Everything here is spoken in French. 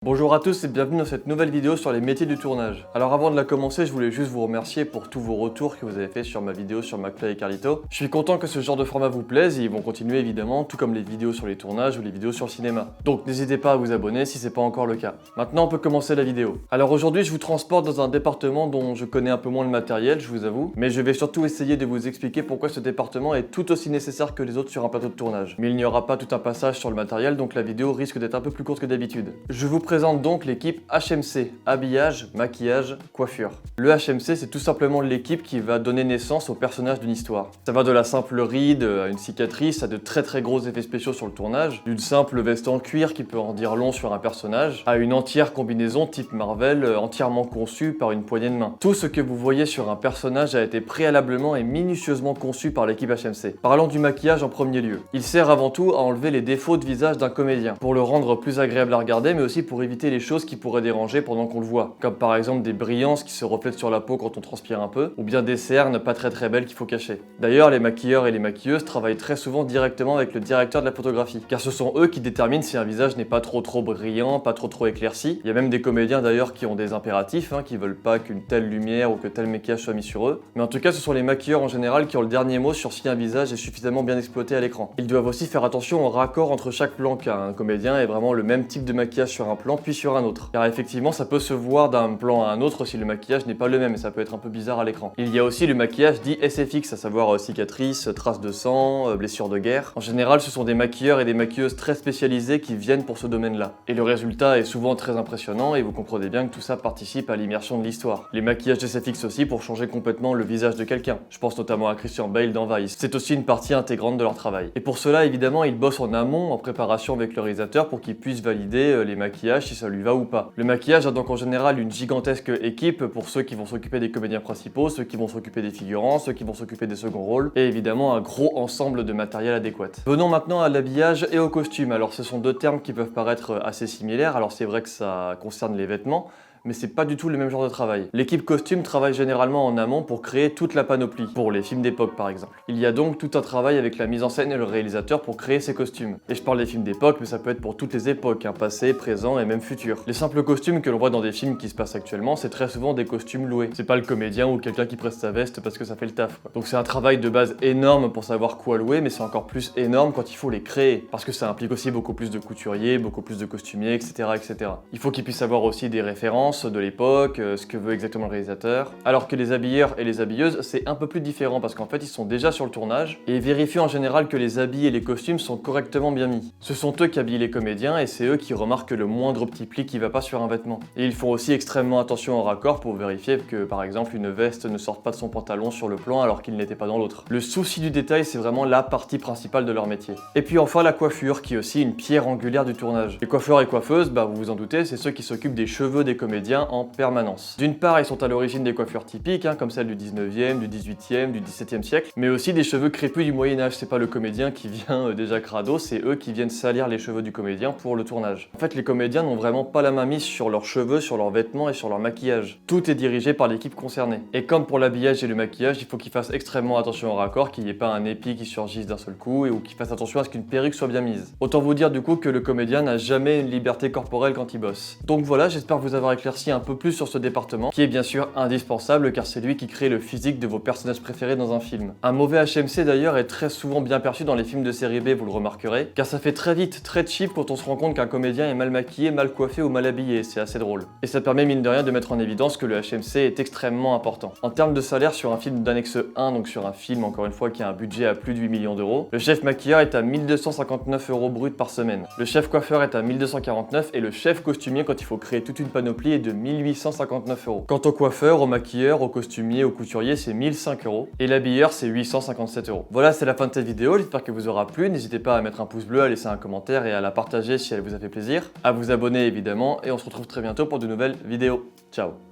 Bonjour à tous et bienvenue dans cette nouvelle vidéo sur les métiers du tournage. Alors avant de la commencer, je voulais juste vous remercier pour tous vos retours que vous avez fait sur ma vidéo sur McFly et Carlito. Je suis content que ce genre de format vous plaise et ils vont continuer évidemment, tout comme les vidéos sur les tournages ou les vidéos sur le cinéma. Donc n'hésitez pas à vous abonner si c'est pas encore le cas. Maintenant on peut commencer la vidéo. Alors aujourd'hui je vous transporte dans un département dont je connais un peu moins le matériel, je vous avoue, mais je vais surtout essayer de vous expliquer pourquoi ce département est tout aussi nécessaire que les autres sur un plateau de tournage. Mais il n'y aura pas tout un passage sur le matériel, donc la vidéo risque d'être un peu plus courte que d'habitude. Je vous présente donc l'équipe HMC, habillage, maquillage, coiffure. Le HMC, c'est tout simplement l'équipe qui va donner naissance au personnage d'une histoire. Ça va de la simple ride à une cicatrice, à de très gros effets spéciaux sur le tournage, d'une simple veste en cuir qui peut en dire long sur un personnage, à une entière combinaison type Marvel, entièrement conçue par une poignée de main. Tout ce que vous voyez sur un personnage a été préalablement et minutieusement conçu par l'équipe HMC. Parlons du maquillage en premier lieu. Il sert avant tout à enlever les défauts de visage d'un comédien, pour le rendre plus agréable à regarder, mais aussi pour éviter les choses qui pourraient déranger pendant qu'on le voit, comme par exemple des brillances qui se reflètent sur la peau quand on transpire un peu, ou bien des cernes pas très belles qu'il faut cacher. D'ailleurs, les maquilleurs et les maquilleuses travaillent très souvent directement avec le directeur de la photographie, car ce sont eux qui déterminent si un visage n'est pas trop brillant, pas trop éclairci. Il y a même des comédiens d'ailleurs qui ont des impératifs, qui veulent pas qu'une telle lumière ou que tel maquillage soit mis sur eux, mais en tout cas ce sont les maquilleurs en général qui ont le dernier mot sur si un visage est suffisamment bien exploité à l'écran. Ils doivent aussi faire attention au raccord entre chaque plan, car un comédien ait vraiment le même type de maquillage sur un plan puis sur un autre. Car effectivement, ça peut se voir d'un plan à un autre si le maquillage n'est pas le même et ça peut être un peu bizarre à l'écran. Il y a aussi le maquillage dit SFX, à savoir cicatrices, traces de sang, blessures de guerre. En général, ce sont des maquilleurs et des maquilleuses très spécialisés qui viennent pour ce domaine-là. Et le résultat est souvent très impressionnant et vous comprenez bien que tout ça participe à l'immersion de l'histoire. Les maquillages SFX aussi pour changer complètement le visage de quelqu'un. Je pense notamment à Christian Bale dans Vice. C'est aussi une partie intégrante de leur travail. Et pour cela, évidemment, ils bossent en amont, en préparation avec le réalisateur pour qu'il puisse valider les maquillages si ça lui va ou pas. Le maquillage a donc en général une gigantesque équipe pour ceux qui vont s'occuper des comédiens principaux, ceux qui vont s'occuper des figurants, ceux qui vont s'occuper des seconds rôles, et évidemment un gros ensemble de matériel adéquat. Venons maintenant à l'habillage et au costume. Alors ce sont deux termes qui peuvent paraître assez similaires, alors c'est vrai que ça concerne les vêtements, mais c'est pas du tout le même genre de travail. L'équipe costume travaille généralement en amont pour créer toute la panoplie, pour les films d'époque par exemple. Il y a donc tout un travail avec la mise en scène et le réalisateur pour créer ces costumes. Et je parle des films d'époque, mais ça peut être pour toutes les époques, passé, présent et même futur. Les simples costumes que l'on voit dans des films qui se passent actuellement, c'est très souvent des costumes loués. C'est pas le comédien ou quelqu'un qui prête sa veste parce que ça fait le taf, quoi. Donc c'est un travail de base énorme pour savoir quoi louer, mais c'est encore plus énorme quand il faut les créer, parce que ça implique aussi beaucoup plus de couturiers, beaucoup plus de costumiers, etc. Il faut qu'ils puissent avoir aussi des références de l'époque, ce que veut exactement le réalisateur. Alors que les habilleurs et les habilleuses, c'est un peu plus différent parce qu'en fait, ils sont déjà sur le tournage et vérifient en général que les habits et les costumes sont correctement bien mis. Ce sont eux qui habillent les comédiens et c'est eux qui remarquent le moindre petit pli qui va pas sur un vêtement. Et ils font aussi extrêmement attention au raccord pour vérifier que, par exemple, une veste ne sorte pas de son pantalon sur le plan alors qu'il n'était pas dans l'autre. Le souci du détail, c'est vraiment la partie principale de leur métier. Et puis enfin, la coiffure, qui est aussi une pierre angulaire du tournage. Les coiffeurs et coiffeuses, vous vous en doutez, c'est ceux qui s'occupent des cheveux des comédiens en permanence. D'une part, ils sont à l'origine des coiffures typiques, comme celles du 19e, du 18e, du 17e siècle, mais aussi des cheveux crépus du Moyen-Âge. C'est pas le comédien qui vient déjà crado, c'est eux qui viennent salir les cheveux du comédien pour le tournage. En fait, les comédiens n'ont vraiment pas la main mise sur leurs cheveux, sur leurs vêtements et sur leur maquillage. Tout est dirigé par l'équipe concernée. Et comme pour l'habillage et le maquillage, il faut qu'ils fassent extrêmement attention au raccord, qu'il n'y ait pas un épi qui surgisse d'un seul coup ou qu'ils fassent attention à ce qu'une perruque soit bien mise. Autant vous dire du coup que le comédien n'a jamais une liberté corporelle quand il bosse. Donc voilà, j'espère vous avoir éclairci un peu plus sur ce département, qui est bien sûr indispensable car c'est lui qui crée le physique de vos personnages préférés dans un film. Un mauvais HMC d'ailleurs est très souvent bien perçu dans les films de série B, vous le remarquerez, car ça fait très vite, très cheap quand on se rend compte qu'un comédien est mal maquillé, mal coiffé ou mal habillé, c'est assez drôle. Et ça permet mine de rien de mettre en évidence que le HMC est extrêmement important. En termes de salaire sur un film d'annexe 1, donc sur un film encore une fois qui a un budget à plus de 8 millions d'euros, le chef maquilleur est à 1259 € brut par semaine. Le chef coiffeur est à 1249 et le chef costumier quand il faut créer toute une panoplie est de 1859 €. Quant au coiffeur, au maquilleur, au costumier, au couturier, c'est 1005 € et l'habilleur c'est 857 €. Voilà, c'est la fin de cette vidéo, j'espère qu'elle vous aura plu. N'hésitez pas à mettre un pouce bleu, à laisser un commentaire et à la partager si elle vous a fait plaisir, à vous abonner évidemment et on se retrouve très bientôt pour de nouvelles vidéos. Ciao.